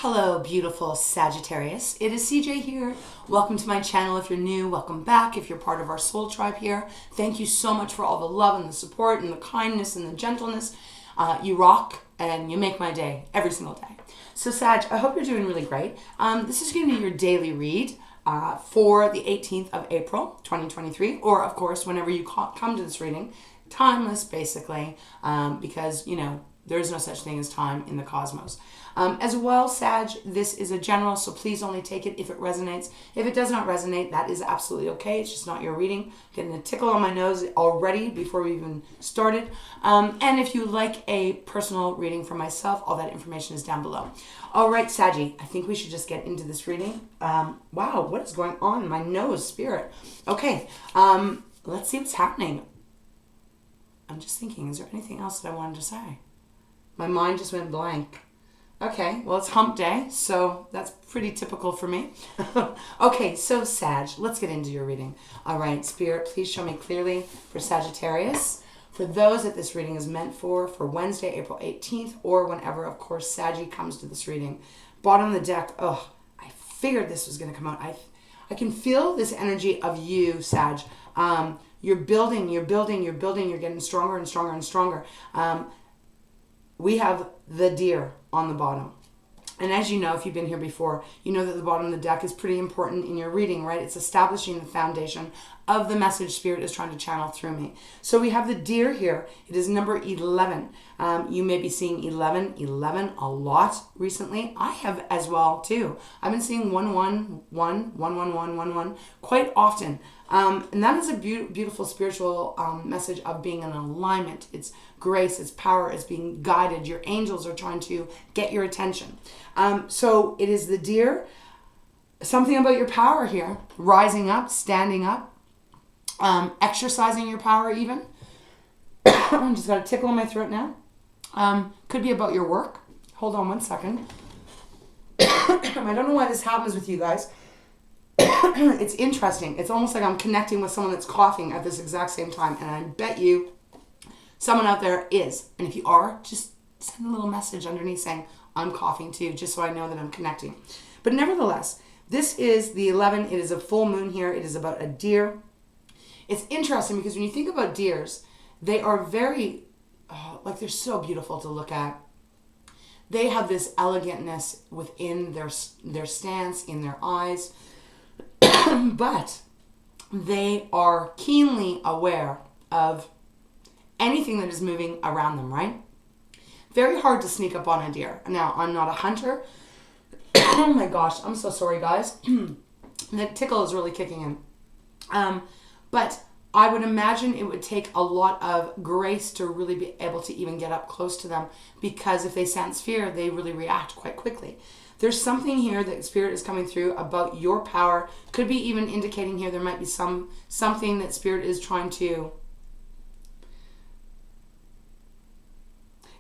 Hello, beautiful Sagittarius. It is CJ here. Welcome to my channel. If you're new, welcome back. If you're part of our soul tribe here, thank you so much for all the love and the support and the kindness and the gentleness. You rock and you make my day every single day. So Sag, I hope you're doing really great. This is going to be your daily read for the 18th of April, 2023, or of course, whenever you come to this reading, timeless basically, because, you know, there is no such thing as time in the cosmos. As well, Sag, this is a general, so please only take it if it resonates. If it does not resonate, that is absolutely okay. It's just not your reading. Getting a tickle on my nose already before we even started. And if you like a personal reading for myself, all that information is down below. All right, Saggy, I think we should just get into this reading. Wow, what is going on? My nose, spirit. Okay, let's see what's happening. I'm just thinking, is there anything else that I wanted to say? My mind just went blank. Okay, well, it's hump day, so that's pretty typical for me. Okay, so Sag, let's get into your reading. All right, Spirit, please show me clearly for Sagittarius. For those that this reading is meant for Wednesday, April 18th, or whenever, of course, Saggy comes to this reading. Bottom of the deck, oh, I figured this was going to come out. I can feel this energy of you, Sag. You're building, you're getting stronger and stronger and stronger. We have the deer on the bottom. And as you know, if you've been here before, you know that the bottom of the deck is pretty important in your reading, right? It's establishing the foundation of the message Spirit is trying to channel through me. So we have the deer here. It is number 11. You may be seeing 11 a lot recently. I have as well too. I've been seeing 111 quite often. And that is a beautiful spiritual message of being in alignment. It's grace, it's power, it's being guided. Your angels are trying to get your attention. So it is the deer. Something about your power here. Rising up, standing up, exercising your power even. I just got a tickle in my throat now. Could be about your work. Hold on one second. I don't know why this happens with you guys. It's interesting. It's almost like I'm connecting with someone that's coughing at this exact same time. And I bet you someone out there is. And if you are, just send a little message underneath saying, I'm coughing too, just so I know that I'm connecting. But nevertheless, this is the 11. It is a full moon here. It is about a deer. It's interesting because when you think about deers, they are very, like they're so beautiful to look at. They have this elegantness within their stance, in their eyes. But they are keenly aware of anything that is moving around them, right? Very hard to sneak up on a deer. Now, I'm not a hunter. Oh my gosh, I'm so sorry, guys. The tickle is really kicking in. But I would imagine it would take a lot of grace to really be able to even get up close to them, because if they sense fear, they really react quite quickly. There's something here that Spirit is coming through about your power. Could be even indicating here there might be something that Spirit is trying to...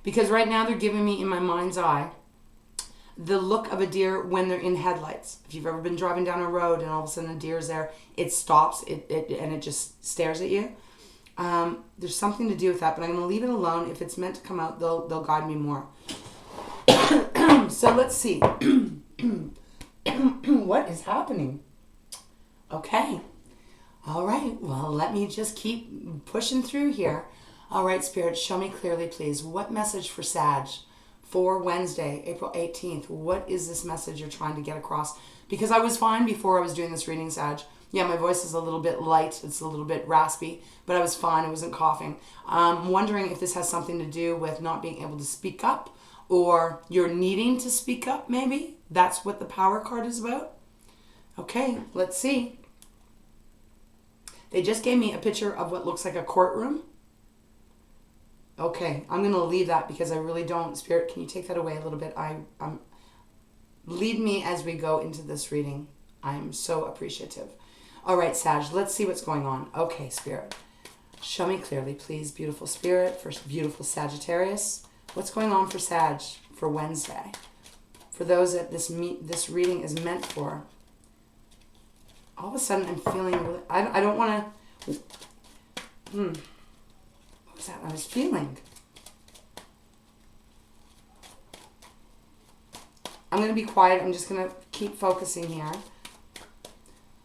Because right now they're giving me in my mind's eye the look of a deer when they're in headlights. If you've ever been driving down a road and all of a sudden a deer is there, it stops and it just stares at you. There's something to do with that, but I'm going to leave it alone. If it's meant to come out, they'll guide me more. So let's see. What is happening? Okay. All right. Well, let me just keep pushing through here. All right, Spirit, show me clearly, please. What message for Sag for Wednesday, April 18th? What is this message you're trying to get across? Because I was fine before I was doing this reading, Sag. Yeah, my voice is a little bit light. It's a little bit raspy, but I was fine. I wasn't coughing. I'm wondering if this has something to do with not being able to speak up, or you're needing to speak up, maybe. That's what the power card is about. Okay, let's see. They just gave me a picture of what looks like a courtroom. Okay, I'm going to leave that because I really don't. Spirit, can you take that away a little bit? Lead me as we go into this reading. I'm so appreciative. All right, Sag, let's see what's going on. Okay, Spirit, show me clearly, please. Beautiful Spirit, for beautiful Sagittarius. What's going on for Sag for Wednesday? For those that this reading is meant for. All of a sudden, I'm feeling really... I don't want to... What was that I was feeling? I'm going to be quiet. I'm just going to keep focusing here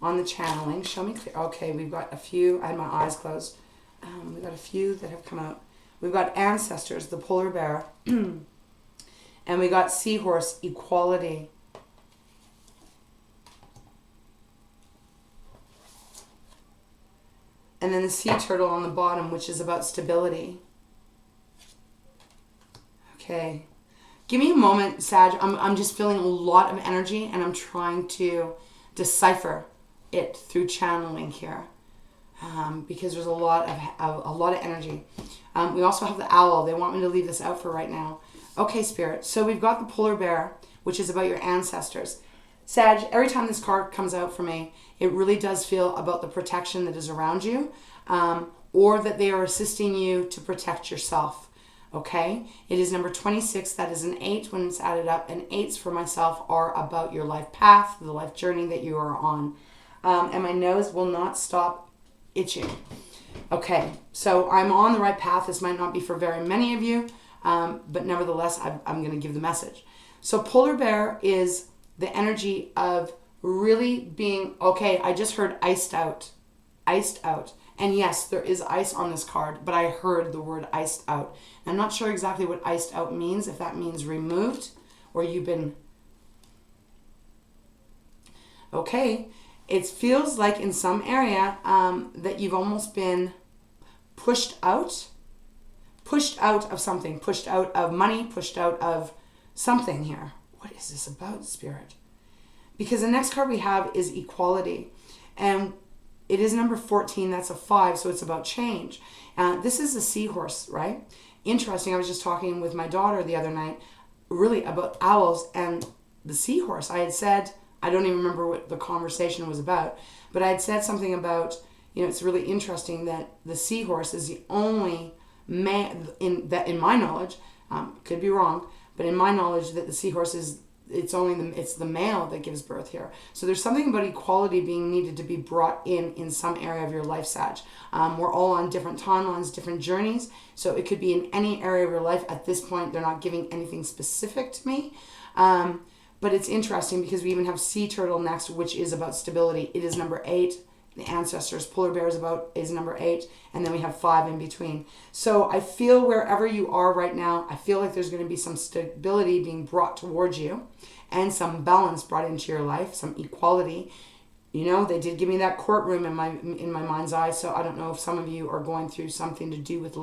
on the channeling. Show me clear. Okay, we've got a few. I had my eyes closed. We've got a few that have come out. We've got ancestors, the polar bear. And we got seahorse, equality. And then the sea turtle on the bottom, which is about stability. Okay. Give me a moment, Sag. I'm just feeling a lot of energy, and I'm trying to decipher it through channeling here, because there's a lot of energy. We also have the owl. They want me to leave this out for right now. Okay, Spirit. So we've got the polar bear, which is about your ancestors. Sag, every time this card comes out for me, it really does feel about the protection that is around you, or that they are assisting you to protect yourself. Okay, it is number 26. That is an 8 when it's added up, and 8s for myself are about your life path, the life journey that you are on. And my nose will not stop itching. Okay, so I'm on the right path. This might not be for very many of you, but nevertheless, I'm going to give the message. So polar bear is the energy of really being, okay, I just heard iced out. Iced out. And yes, there is ice on this card, but I heard the word iced out. I'm not sure exactly what iced out means, if that means removed or you've been... Okay, it feels like in some area that you've almost been pushed out of something, pushed out of money, pushed out of something here. What is this about, Spirit? Because the next card we have is equality. And it is number 14. That's a 5, so it's about change. This is a seahorse, right? Interesting. I was just talking with my daughter the other night, really about owls and the seahorse. I had said, I don't even remember what the conversation was about, but I had said something about, it's really interesting that the seahorse is the only man in my knowledge, could be wrong, but in my knowledge that the seahorse is, it's the male that gives birth here. So there's something about equality being needed to be brought in some area of your life, Sag. We're all on different timelines, different journeys. So it could be in any area of your life. At this point, they're not giving anything specific to me. But it's interesting because we even have sea turtle next, which is about stability. It is number 8. The ancestors, polar bear is number 8. And then we have 5 in between. So I feel wherever you are right now, I feel like there's going to be some stability being brought towards you and some balance brought into your life, some equality. They did give me that courtroom in my mind's eye. So I don't know if some of you are going through something to do with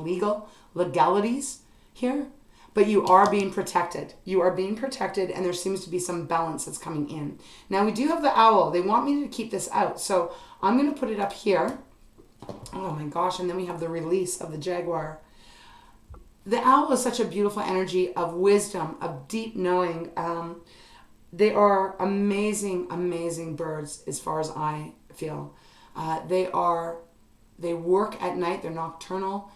legalities here. But you are being protected. You are being protected, and there seems to be some balance that's coming in. Now, we do have the owl. They want me to keep this out. So I'm going to put it up here. Oh, my gosh. And then we have the release of the jaguar. The owl is such a beautiful energy of wisdom, of deep knowing. They are amazing, amazing birds as far as I feel. They work at night. They're nocturnal.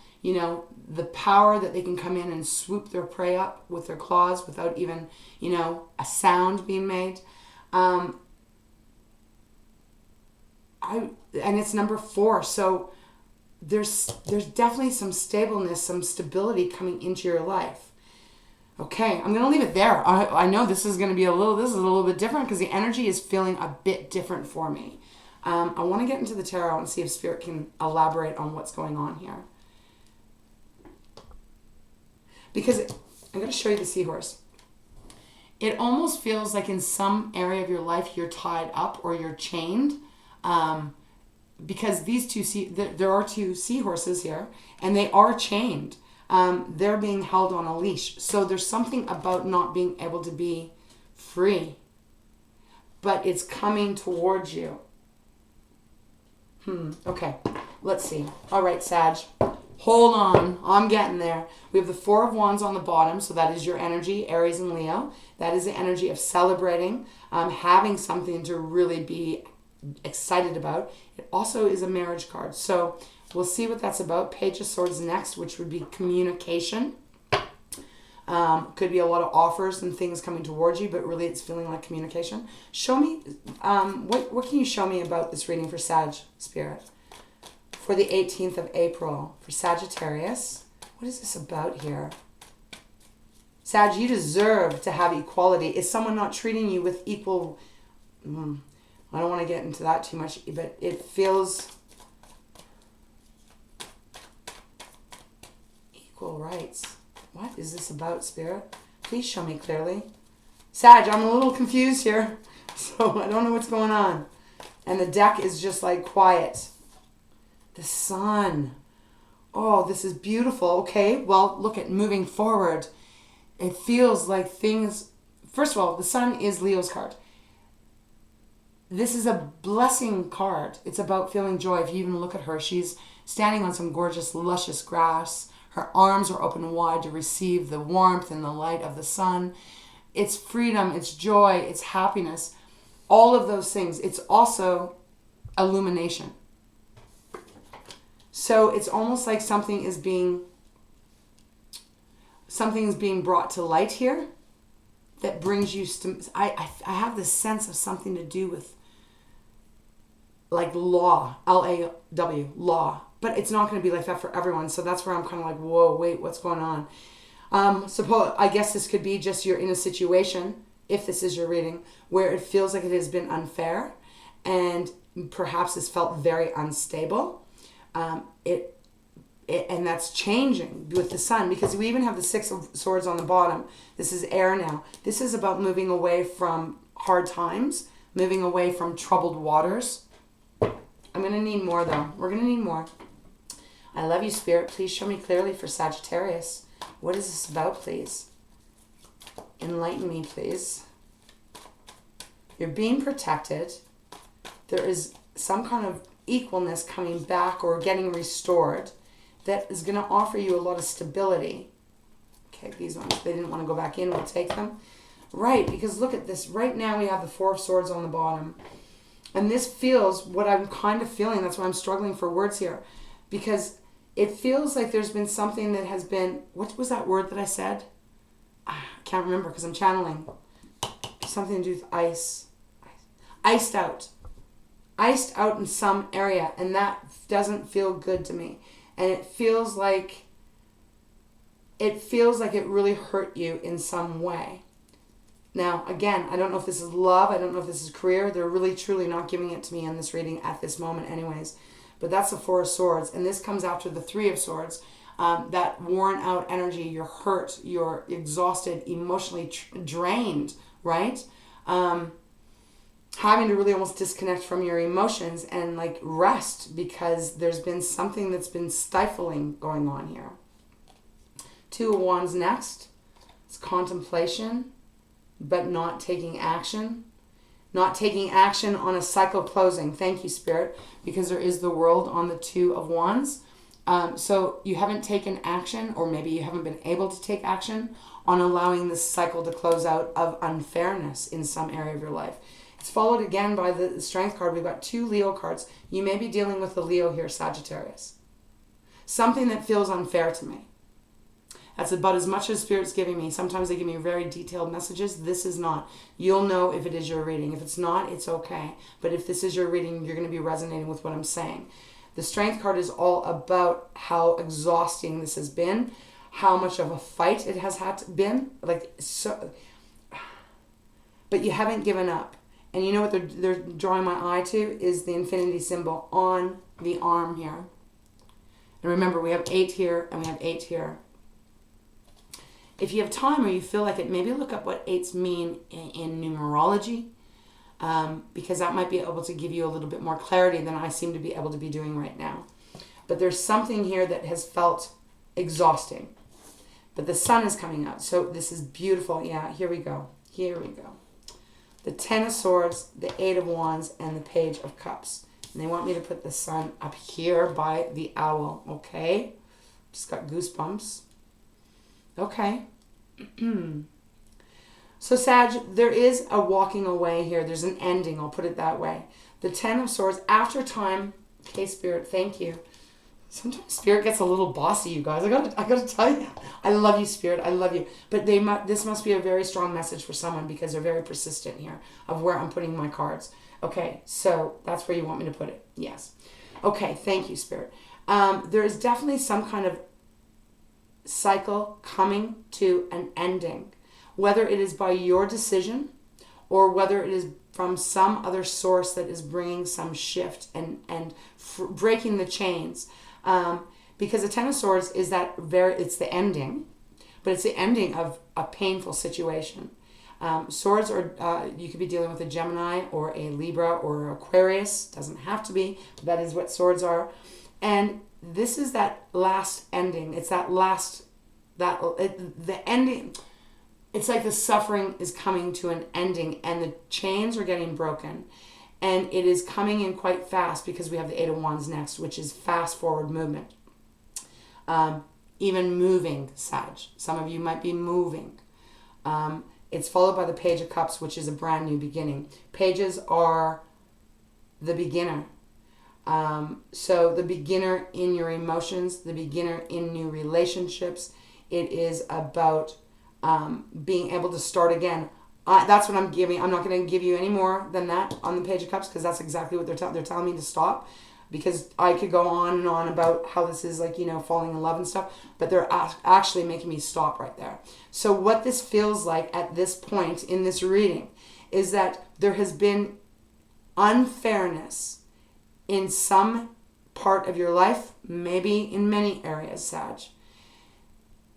The power that they can come in and swoop their prey up with their claws without even, a sound being made. And it's number 4. So there's definitely some stableness, some stability coming into your life. Okay, I'm going to leave it there. I know this is a little bit different because the energy is feeling a bit different for me. I want to get into the tarot and see if Spirit can elaborate on what's going on here. Because I'm going to show you the seahorse. It almost feels like in some area of your life you're tied up or you're chained. Because there are 2 seahorses here, and they are chained. They're being held on a leash. So there's something about not being able to be free. But it's coming towards you. Okay, let's see. All right, Sag. Hold on. I'm getting there. We have the 4 of Wands on the bottom, so that is your energy, Aries and Leo. That is the energy of celebrating, having something to really be excited about. It also is a marriage card. So we'll see what that's about. Page of Swords next, which would be communication. Could be a lot of offers and things coming towards you, but really it's feeling like communication. Show me, what can you show me about this reading for Sag, Spirit? For the 18th of April, for Sagittarius. What is this about here? Sag, you deserve to have equality. Is someone not treating you with equal... I don't want to get into that too much, but it feels... Equal rights. What is this about, Spirit? Please show me clearly. Sag, I'm a little confused here, so I don't know what's going on. And the deck is just like quiet. The sun. Oh, this is beautiful. Okay, well, look at moving forward. It feels like things... First of all, the sun is Leo's card. This is a blessing card. It's about feeling joy. If you even look at her, she's standing on some gorgeous, luscious grass. Her arms are open wide to receive the warmth and the light of the sun. It's freedom, it's joy, it's happiness. All of those things. It's also illumination. So it's almost like something is being brought to light here that brings you... I have this sense of something to do with like law, L-A-W, law. But it's not going to be like that for everyone. So that's where I'm kind of like, whoa, wait, what's going on? I guess this could be just you're in a situation, if this is your reading, where it feels like it has been unfair and perhaps it's felt very unstable. And that's changing with the sun, because we even have the Six of Swords on the bottom. This is air now. This is about moving away from hard times, moving away from troubled waters. I'm going to need more, though. We're going to need more. I love you, Spirit. Please show me clearly for Sagittarius. What is this about, please? Enlighten me, please. You're being protected. There is some kind of equalness coming back or getting restored that is going to offer you a lot of stability. Okay, these ones, they didn't want to go back in. We'll take them. Right, because look at this. Right now we have the Four of Swords on the bottom. And this feels what I'm kind of feeling. That's why I'm struggling for words here. Because it feels like there's been something that has been... What was that word that I said? I can't remember because I'm channeling. Something to do with ice. Iced out. Iced out in some area. And that doesn't feel good to me. And it feels like... it really hurt you in some way. Now, again, I don't know if this is love. I don't know if this is career. They're really, truly not giving it to me in this reading at this moment anyways. But that's the Four of Swords. And this comes after the Three of Swords. That worn out energy. You're hurt. You're exhausted, emotionally drained, right? Having to really almost disconnect from your emotions and like rest, because there's been something that's been stifling going on here. Two of Wands next. It's contemplation, but not taking action. Not taking action on a cycle closing. Thank you, Spirit, because there is the World on the Two of Wands. So you haven't taken action, or maybe you haven't been able to take action on allowing this cycle to close out of unfairness in some area of your life. It's followed again by the Strength card. We've got two Leo cards. You may be dealing with the Leo here, Sagittarius. Something that feels unfair to me. That's about as much as Spirit's giving me. Sometimes they give me very detailed messages. This is not. You'll know if it is your reading. If it's not, it's okay. But if this is your reading, you're going to be resonating with what I'm saying. The Strength card is all about how exhausting this has been, how much of a fight it has been. But you haven't given up. And you know what they're drawing my eye to is the infinity symbol on the arm here. And remember, we have 8 here and we have 8 here. If you have time or you feel like it, maybe look up what 8s mean in numerology, because that might be able to give you a little bit more clarity than I seem to be able to be doing right now. But there's something here that has felt exhausting. But the sun is coming out, so this is beautiful. Yeah, here we go. Here we go. The Ten of Swords, the Eight of Wands, and the Page of Cups. And they want me to put the sun up here by the owl, okay? Just got goosebumps. Okay. So Sag, there is a walking away here. There's an ending. I'll put it that way. The Ten of Swords, after time. Okay, Spirit, thank you. Sometimes Spirit gets a little bossy, you guys. I gotta tell you. I love you, Spirit. I love you. But this must be a very strong message for someone, because they're very persistent here of where I'm putting my cards. Okay, so that's where you want me to put it. Yes. Okay, thank you, Spirit. There is definitely some kind of cycle coming to an ending, whether it is by your decision or whether it is from some other source that is bringing some shift and breaking the chains. Because the Ten of Swords is it's the ending, but it's the ending of a painful situation. Swords are, you could be dealing with a Gemini or a Libra or Aquarius. Doesn't have to be, but that is what swords are. And this is that last ending. It's the ending. It's like the suffering is coming to an ending and the chains are getting broken. And it is coming in quite fast because we have the Eight of Wands next, which is fast forward movement. Even moving, Sag. Some of you might be moving. It's followed by the Page of Cups, which is a brand new beginning. Pages are the beginner. So the beginner in your emotions, the beginner in new relationships. It is about being able to start again. That's what I'm giving. I'm not going to give you any more than that on the Page of Cups because that's exactly what they're telling me to stop. Because I could go on and on about how this is like, falling in love and stuff, but they're actually making me stop right there. So what this feels like at this point in this reading is that there has been unfairness in some part of your life, maybe in many areas, Sag.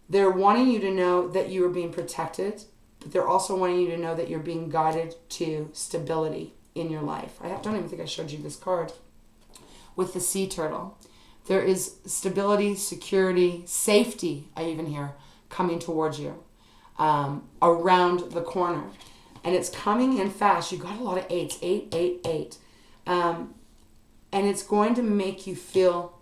They're wanting you to know that you are being protected, but they're also wanting you to know that you're being guided to stability in your life. I don't even think I showed you this card. With the sea turtle, there is stability, security, safety, I even hear, coming towards you around the corner. And it's coming in fast. You got a lot of eights, 8, 8, 8. And it's going to make you feel,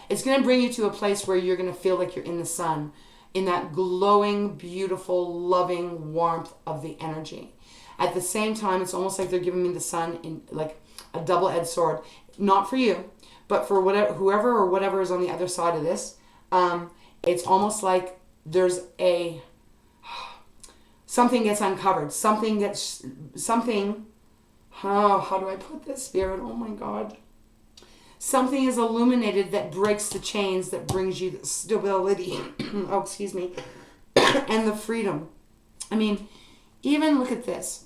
it's going to bring you to a place where you're going to feel like you're in the sun, in that glowing, beautiful, loving warmth of the energy. At the same time, it's almost like they're giving me the sun in like a double-edged sword. Not for you, but for whoever or whatever is on the other side of this. It's almost like there's something gets uncovered. How do I put this, Spirit? Oh my God. Something is illuminated that breaks the chains, that brings you the stability. Oh, excuse me. And the freedom. I mean, even look at this.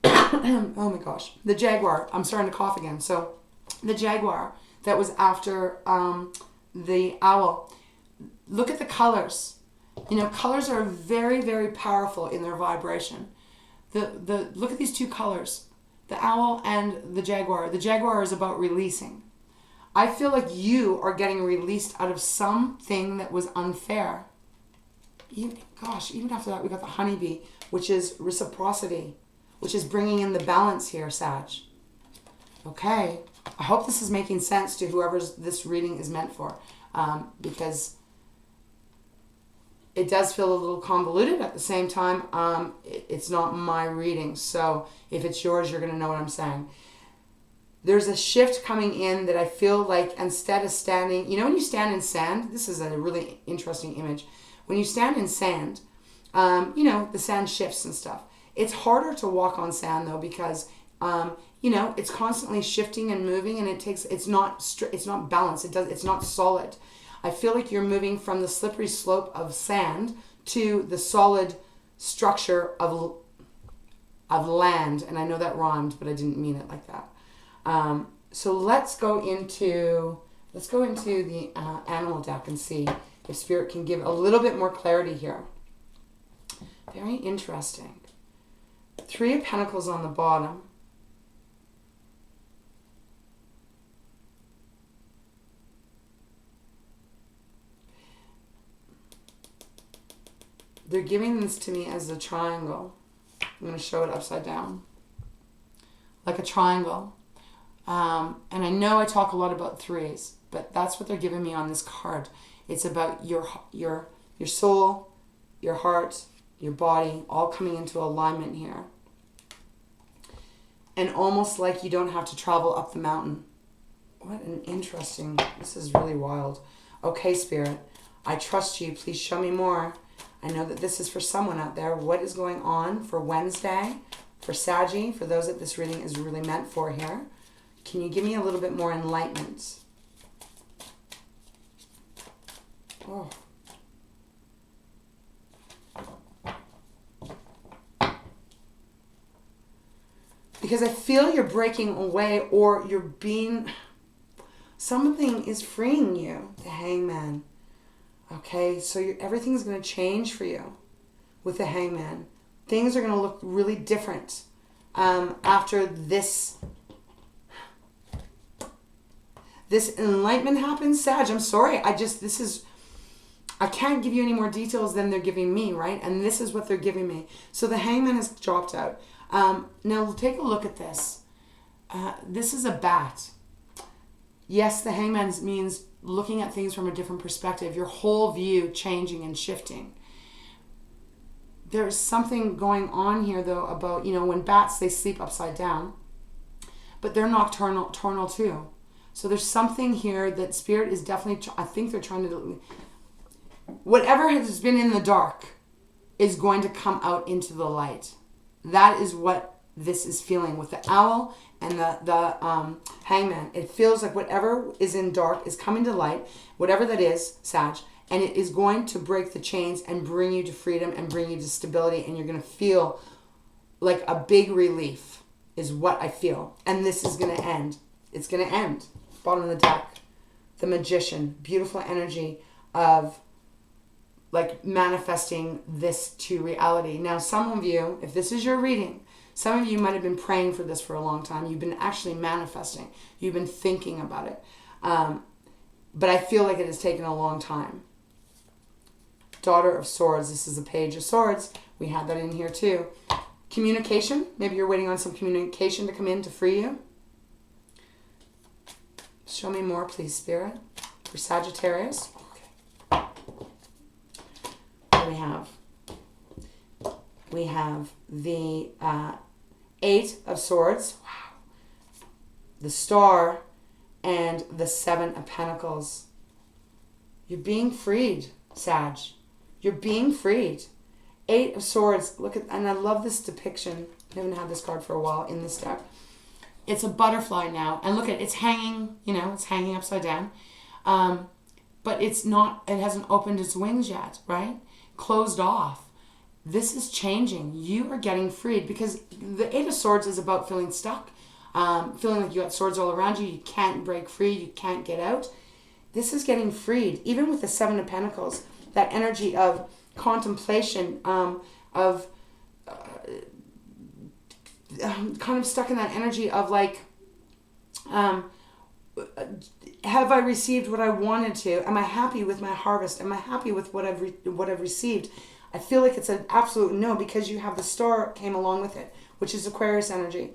Oh my gosh. The jaguar. I'm starting to cough again. So the jaguar that was after the owl. Look at the colors. Colors are very, very powerful in their vibration. Look at these two colors. The owl and the jaguar. The jaguar is about releasing. I feel like you are getting released out of something that was unfair. Even after that, we got the honeybee, which is reciprocity, which is bringing in the balance here, Sag. Okay. I hope this is making sense to whoever this reading is meant for, because it does feel a little convoluted. At the same time, it's not my reading, so if it's yours, you're going to know what I'm saying. There's a shift coming in that I feel like instead of standing, when you stand in sand, this is a really interesting image. When you stand in sand, the sand shifts and stuff. It's harder to walk on sand though because it's constantly shifting and moving, and it's not balanced. It's not solid. I feel like you're moving from the slippery slope of sand to the solid structure of land. And I know that rhymed, but I didn't mean it like that. So let's go into the animal deck and see if Spirit can give a little bit more clarity here. Very interesting. 3 of Pentacles on the bottom. They're giving this to me as a triangle. I'm going to show it upside down. Like a triangle. And I know I talk a lot about 3s, but that's what they're giving me on this card. It's about your soul, your heart, your body, all coming into alignment here. And almost like you don't have to travel up the mountain. What an interesting, this is really wild. Okay, Spirit, I trust you. Please show me more. I know that this is for someone out there. What is going on for Wednesday, for Saggy, for those that this reading is really meant for here? Can you give me a little bit more enlightenment? Oh, Because I feel you're breaking away, or you're being, something is freeing you, the Hangman. Okay, so everything's going to change for you with the Hangman. Things are going to look really different after this enlightenment happens. Sag, I'm sorry. I can't give you any more details than they're giving me, right? And this is what they're giving me. So the Hangman has dropped out. Now take a look at this. This is a bat. Yes, the Hangman means looking at things from a different perspective. Your whole view changing and shifting. There's something going on here, though, about, when bats, they sleep upside down. But they're nocturnal too. So there's something here that Spirit is definitely, I think they're trying to, whatever has been in the dark is going to come out into the light. That is what this is feeling with the owl and the Hangman. It feels like whatever is in dark is coming to light, whatever that is, Sag, and it is going to break the chains and bring you to freedom and bring you to stability, and you're going to feel like a big relief is what I feel. And this is going to end. It's going to end. Bottom of the deck. The Magician. Beautiful energy of like manifesting this to reality. Now, some of you, if this is your reading, some of you might have been praying for this for a long time. You've been actually manifesting. You've been thinking about it. But I feel like it has taken a long time. Daughter of Swords. This is a Page of Swords. We had that in here too. Communication. Maybe you're waiting on some communication to come in to free you. Show me more, please, Spirit. For Sagittarius. Okay. What do we have? We have the 8 of Swords. Wow. The Star and the 7 of Pentacles. You're being freed, Sag. You're being freed. 8 of Swords. Look at, and I love this depiction. I haven't had this card for a while in this deck. It's a butterfly now. And look at it. It's hanging, it's hanging upside down. But it's not, it hasn't opened its wings yet, right? Closed off. This is changing. You are getting freed because the 8 of Swords is about feeling stuck. Feeling like you got swords all around you. You can't break free. You can't get out. This is getting freed. Even with the 7 of Pentacles, that energy of contemplation, of kind of stuck in that energy of like, have I received what I wanted to? Am I happy with my harvest? Am I happy with what I've received? I feel like it's an absolute no because you have the Star came along with it, which is Aquarius energy.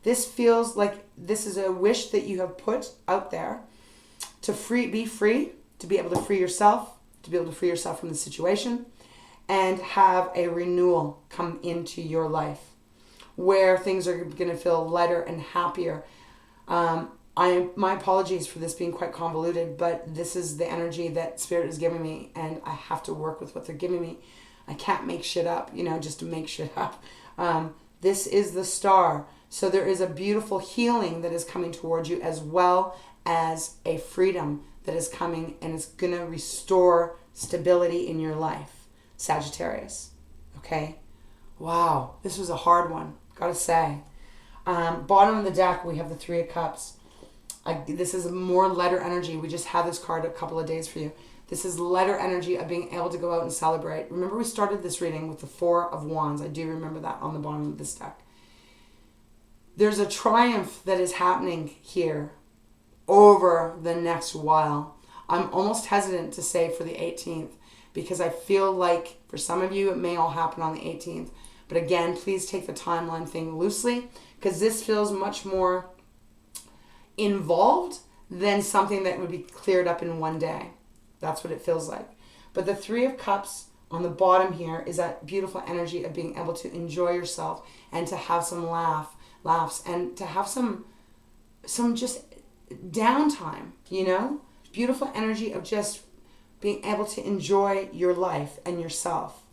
This feels like this is a wish that you have put out there to be free, to be able to free yourself, to be able to free yourself from the situation, and have a renewal come into your life where things are going to feel lighter and happier. My apologies for this being quite convoluted, but this is the energy that Spirit is giving me, and I have to work with what they're giving me. I can't make shit up, just to make shit up. This is the Star. So there is a beautiful healing that is coming towards you, as well as a freedom that is coming, and it's going to restore stability in your life, Sagittarius. Okay? Wow. This was a hard one, gotta say. Bottom of the deck, we have the 3 of Cups. This is more letter energy. We just had this card a couple of days for you. This is letter energy of being able to go out and celebrate. Remember we started this reading with the 4 of Wands. I do remember that on the bottom of this deck. There's a triumph that is happening here over the next while. I'm almost hesitant to say for the 18th because I feel like for some of you it may all happen on the 18th. But again, please take the timeline thing loosely because this feels much more involved than something that would be cleared up in one day. That's what it feels like. But the 3 of Cups on the bottom here is that beautiful energy of being able to enjoy yourself and to have some laughs and to have some just downtime, Beautiful energy of just being able to enjoy your life and yourself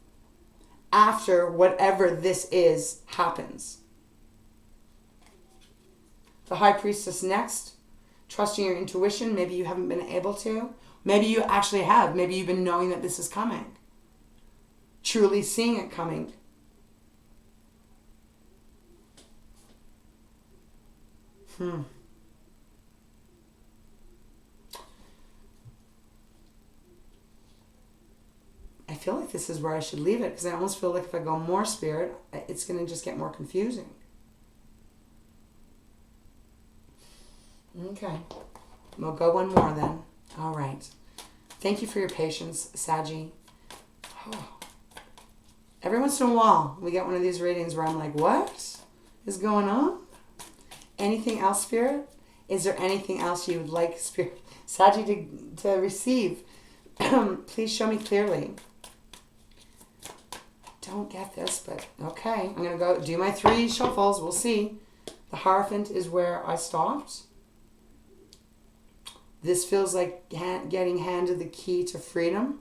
after whatever this is happens. The High Priestess next. Trusting your intuition. Maybe you haven't been able to. Maybe you actually have. Maybe you've been knowing that this is coming. Truly seeing it coming. I feel like this is where I should leave it, because I almost feel like if I go more, Spirit, it's going to just get more confusing. Okay. We'll go one more then. All right. Thank you for your patience, Saggy. Oh. Every once in a while, we get one of these readings where I'm like, what is going on? Anything else, Spirit? Is there anything else you would like, Spirit, Saggy, to receive? Please show me clearly. Don't get this, but okay. I'm going to go do my 3 shuffles. We'll see. The Hierophant is where I stopped. This feels like getting handed the key to freedom.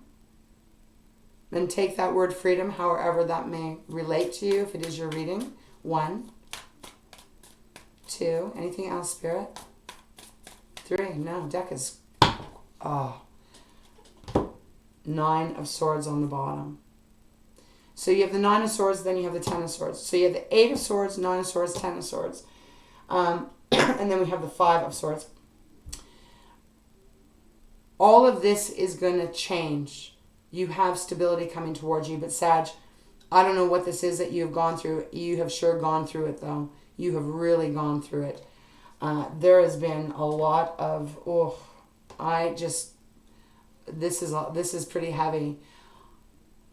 Then take that word freedom, however that may relate to you, if it is your reading. 1, 2. Anything else, Spirit? 3. No, deck is... Oh. 9 of Swords on the bottom. So you have the 9 of Swords, then you have the 10 of Swords. So you have the 8 of Swords, 9 of Swords, 10 of Swords. And then we have the 5 of Swords. All of this is going to change. You have stability coming towards you. But Sag, I don't know what this is that you have gone through. You have sure gone through it, though. You have really gone through it. There has been a lot of, this is pretty heavy.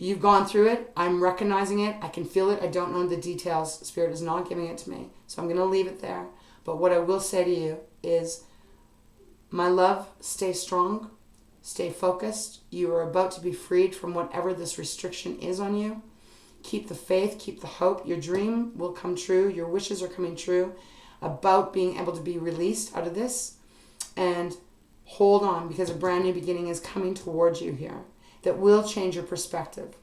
You've gone through it. I'm recognizing it. I can feel it. I don't know the details. Spirit is not giving it to me. So I'm going to leave it there. But what I will say to you is, my love, stay strong. Stay focused. You are about to be freed from whatever this restriction is on you. Keep the faith. Keep the hope. Your dream will come true. Your wishes are coming true about being able to be released out of this. And hold on, because a brand new beginning is coming towards you here that will change your perspective.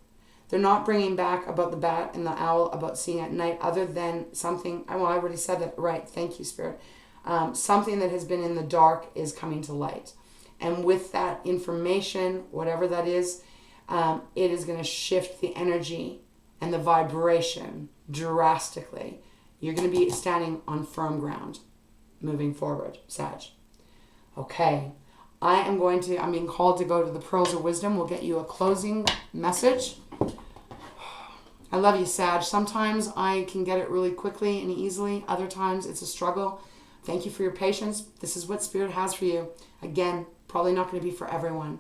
They're not bringing back about the bat and the owl, about seeing at night, other than something, I already said that, right, thank you, Spirit. Something that has been in the dark is coming to light. And with that information, whatever that is, it is going to shift the energy and the vibration drastically. You're going to be standing on firm ground moving forward, Sag. Okay. I'm being called to go to the Pearls of Wisdom. We'll get you a closing message. I love you, Sag. Sometimes I can get it really quickly and easily. Other times it's a struggle. Thank you for your patience. This is what Spirit has for you. Again, probably not going to be for everyone.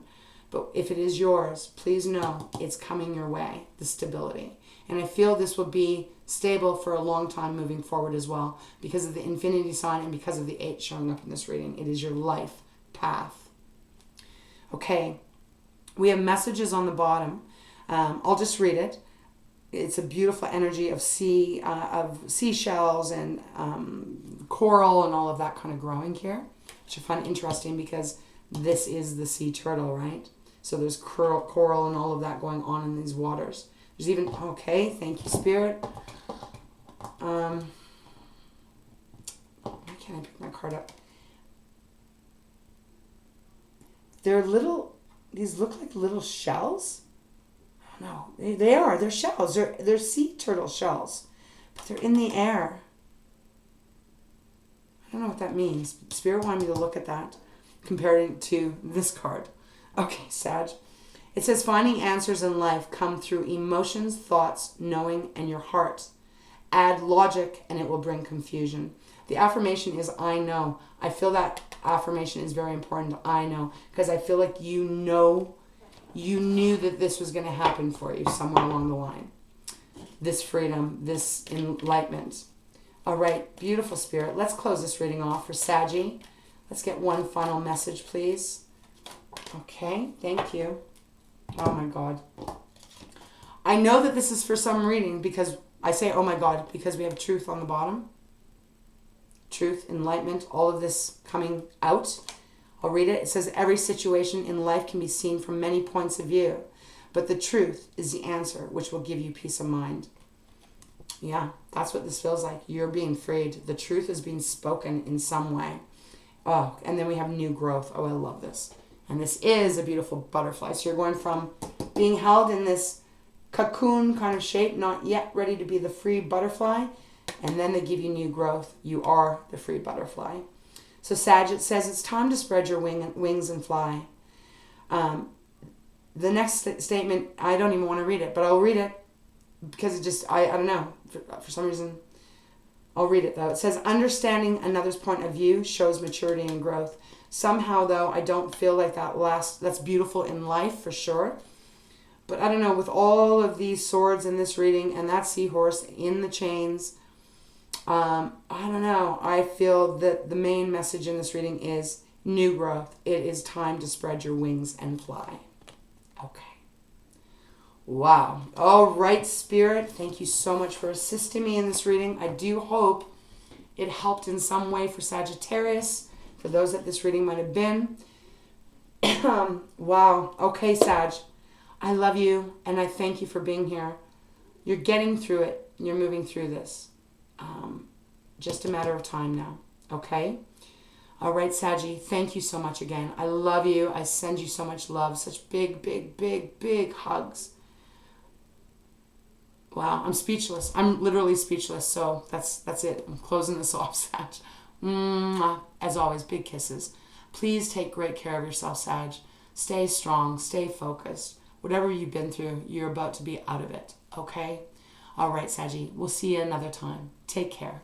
But if it is yours, please know it's coming your way, the stability. And I feel this will be stable for a long time moving forward as well, because of the infinity sign and because of the 8 showing up in this reading. It is your life path. Okay, we have messages on the bottom. I'll just read it. It's a beautiful energy of seashells and coral and all of that kind of growing here, which I find interesting because this is the sea turtle, right? So there's coral and all of that going on in these waters. There's even, okay, thank you, Spirit. Why can't I pick my card up? They're little, these look like little shells. No, they are. They're shells. They're sea turtle shells, but they're in the air. I don't know what that means. Spirit wanted me to look at that, comparing to this card. Okay, Sag. It says, finding answers in life come through emotions, thoughts, knowing, and your heart. Add logic, and it will bring confusion. The affirmation is, I know. I feel that affirmation is very important. I know, because I feel like you knew that this was going to happen for you somewhere along the line. This freedom, this enlightenment. All right, beautiful, Spirit. Let's close this reading off for Saggy. Let's get one final message, please. Okay, thank you. Oh my God. I know that this is for some reading, because I say, oh my God, because we have truth on the bottom. Truth, enlightenment, all of this coming out. I'll read it. It says, every situation in life can be seen from many points of view, but the truth is the answer, which will give you peace of mind. Yeah, that's what this feels like. You're being freed. The truth is being spoken in some way. Oh, and then we have new growth. Oh, I love this. And this is a beautiful butterfly. So you're going from being held in this cocoon kind of shape, not yet ready to be the free butterfly, and then they give you new growth. You are the free butterfly. So Sag, it says it's time to spread your wings and fly. The next statement, I don't even want to read it, but I'll read it because it just, I don't know, for some reason, I'll read it though. It says, understanding another's point of view shows maturity and growth. Somehow though, I don't feel like that's beautiful in life for sure. But I don't know, with all of these swords in this reading and that seahorse in the chains, I don't know. I feel that the main message in this reading is new growth. It is time to spread your wings and fly. Okay. Wow. All right, Spirit. Thank you so much for assisting me in this reading. I do hope it helped in some way for Sagittarius, for those that this reading might have been. Wow. Okay, Sag. I love you, and I thank you for being here. You're getting through it. You're moving through this. Just a matter of time now. Okay? All right, Saggy, thank you so much again. I love you. I send you so much love. Such big, big, big, big hugs. Wow, I'm speechless. I'm literally speechless. So that's it. I'm closing this off, Sag. As always, big kisses. Please take great care of yourself, Sag. Stay strong. Stay focused. Whatever you've been through, you're about to be out of it. Okay? All right, Saggy. We'll see you another time. Take care.